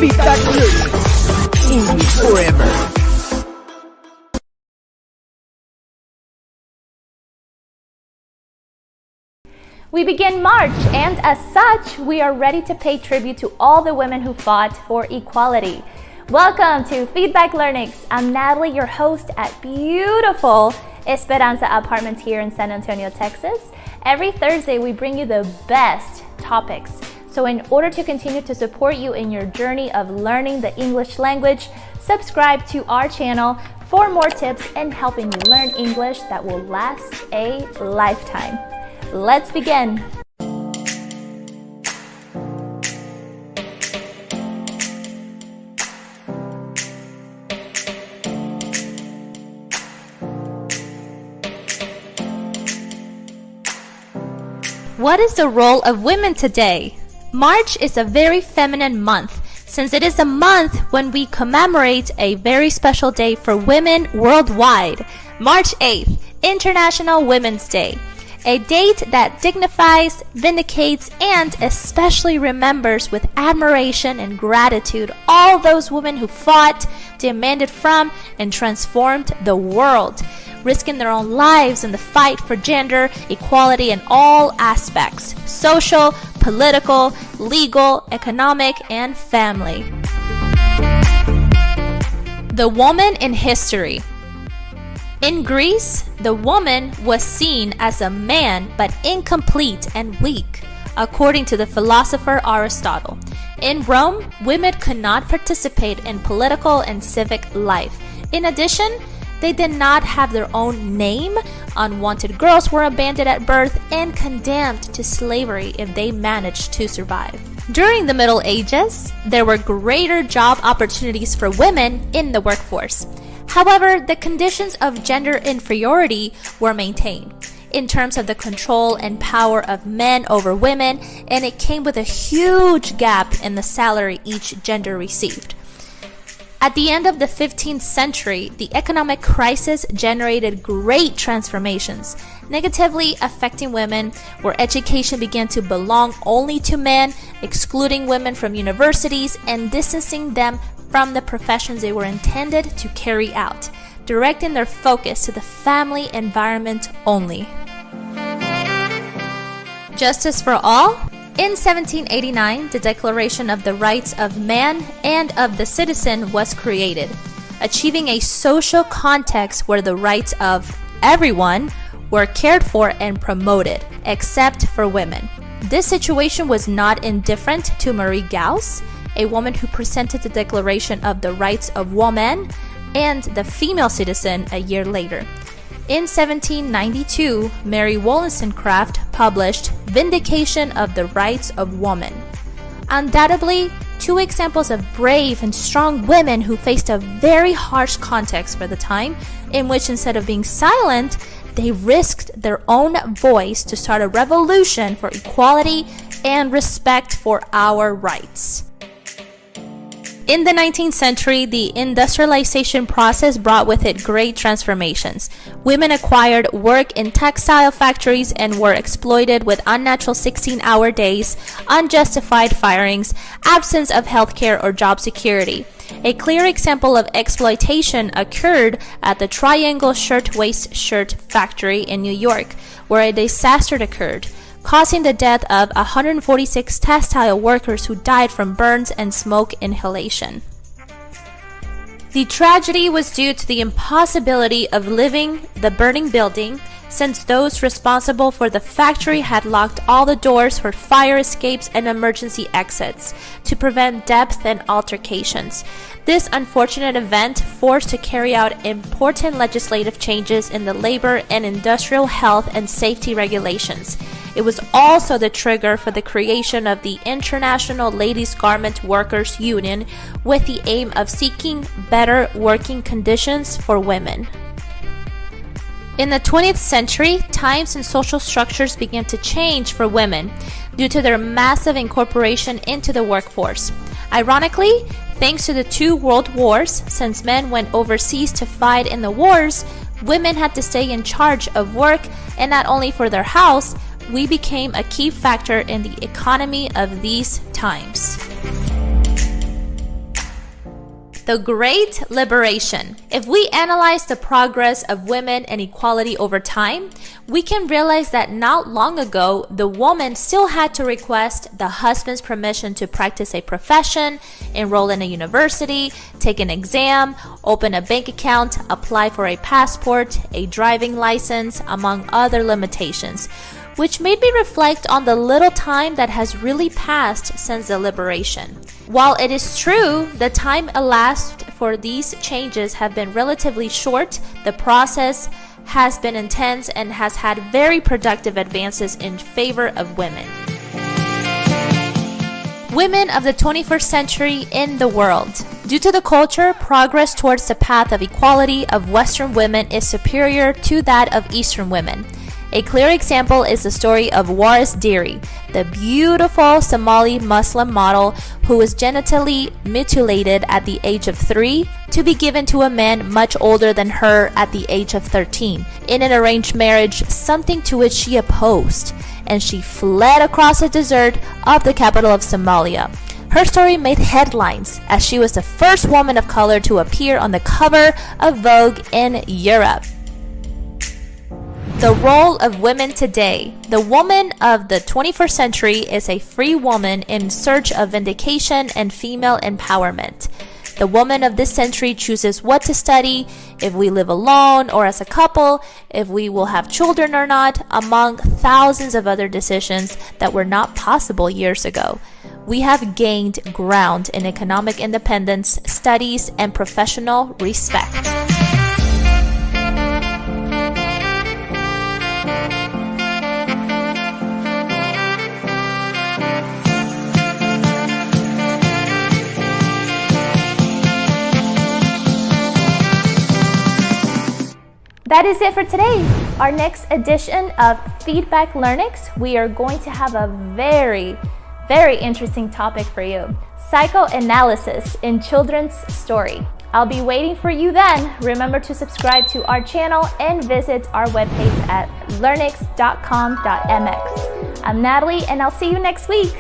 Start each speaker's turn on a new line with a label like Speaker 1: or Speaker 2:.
Speaker 1: Feedback Learnex, English forever.
Speaker 2: We begin March, and as such, we are ready to pay tribute to all the women who fought for equality. Welcome to Feedback Learnex. I'm Natalie, your host at beautiful Esperanza Apartments here in San Antonio, Texas. Every Thursday, we bring you the best topics. So in order to continue to support you in your journey of learning the English language, subscribe to our channel for more tips and helping you learn English that will last a lifetime. Let's begin. What is the role of women today? March is a very feminine month, since it is a month when we commemorate a very special day for women worldwide, March 8th, International Women's Day. A date that dignifies, vindicates, and especially remembers with admiration and gratitude all those women who fought, demanded from, and transformed the world, risking their own lives in the fight for gender equality in all aspects: social, political, legal, economic, and family. The woman in history. In Greece, the woman was seen as a man but incomplete and weak, according to the philosopher Aristotle. In Rome, women could not participate in political and civic life. In addition, they did not have their own name, unwanted girls were abandoned at birth, and condemned to slavery if they managed to survive. During the Middle Ages, there were greater job opportunities for women in the workforce. However, the conditions of gender inferiority were maintained in terms of the control and power of men over women, and it came with a huge gap in the salary each gender received. At the end of the 15th century, the economic crisis generated great transformations, negatively affecting women, where education began to belong only to men, excluding women from universities and distancing them from the professions they were intended to carry out, directing their focus to the family environment only. Justice for all? In 1789, the Declaration of the Rights of Man and of the Citizen was created, achieving a social context where the rights of everyone were cared for and promoted, except for women. This situation was not indifferent to Marie Gauss, a woman who presented the Declaration of the Rights of Woman and the Female Citizen a year later. In 1792, Mary Wollstonecraft published Vindication of the Rights of Woman. Undoubtedly, two examples of brave and strong women who faced a very harsh context for the time, in which instead of being silent, they risked their own voice to start a revolution for equality and respect for our rights. In the 19th century, the industrialization process brought with it great transformations. Women acquired work in textile factories and were exploited with unnatural 16-hour days, unjustified firings, absence of healthcare or job security. A clear example of exploitation occurred at the Triangle Shirtwaist Shirt Factory in New York, where a disaster occurred, causing the death of 146 textile workers who died from burns and smoke inhalation. The tragedy was due to the impossibility of leaving the burning building, since those responsible for the factory had locked all the doors for fire escapes and emergency exits to prevent depth and altercations. This unfortunate event forced to carry out important legislative changes in the labor and industrial health and safety regulations. It was also the trigger for the creation of the International Ladies Garment Workers Union, with the aim of seeking better working conditions for women. In the 20th century, times and social structures began to change for women due to their massive incorporation into the workforce. Ironically, thanks to the two world wars, since men went overseas to fight in the wars, women had to stay in charge of work, and not only for their house, we became a key factor in the economy of these times. The Great Liberation. If we analyze the progress of women and equality over time, we can realize that not long ago, the woman still had to request the husband's permission to practice a profession, enroll in a university, take an exam, open a bank account, apply for a passport, a driving license, among other limitations, which made me reflect on the little time that has really passed since the liberation. While it is true the time elapsed for these changes have been relatively short, the process has been intense and has had very productive advances in favor of women. Women of the 21st century in the world. Due to the culture, progress towards the path of equality of Western women is superior to that of Eastern women. A clear example is the story of Waris Dirie, the beautiful Somali Muslim model who was genitally mutilated at the age of 3 to be given to a man much older than her at the age of 13 in an arranged marriage, something to which she opposed, and she fled across the desert of the capital of Somalia. Her story made headlines as she was the first woman of color to appear on the cover of Vogue in Europe. The role of women today. The woman of the 21st century is a free woman in search of vindication and female empowerment. The woman of this century chooses what to study, if we live alone or as a couple, if we will have children or not, among thousands of other decisions that were not possible years ago. We have gained ground in economic independence, studies, and professional respect. That is it for today. Our next edition of Feedback Learnex, we are going to have a very interesting topic for you. Psychoanalysis in children's story. I'll be waiting for you then. Remember to subscribe to our channel and visit our webpage at learnex.com.mx. I'm Natalie and I'll see you next week.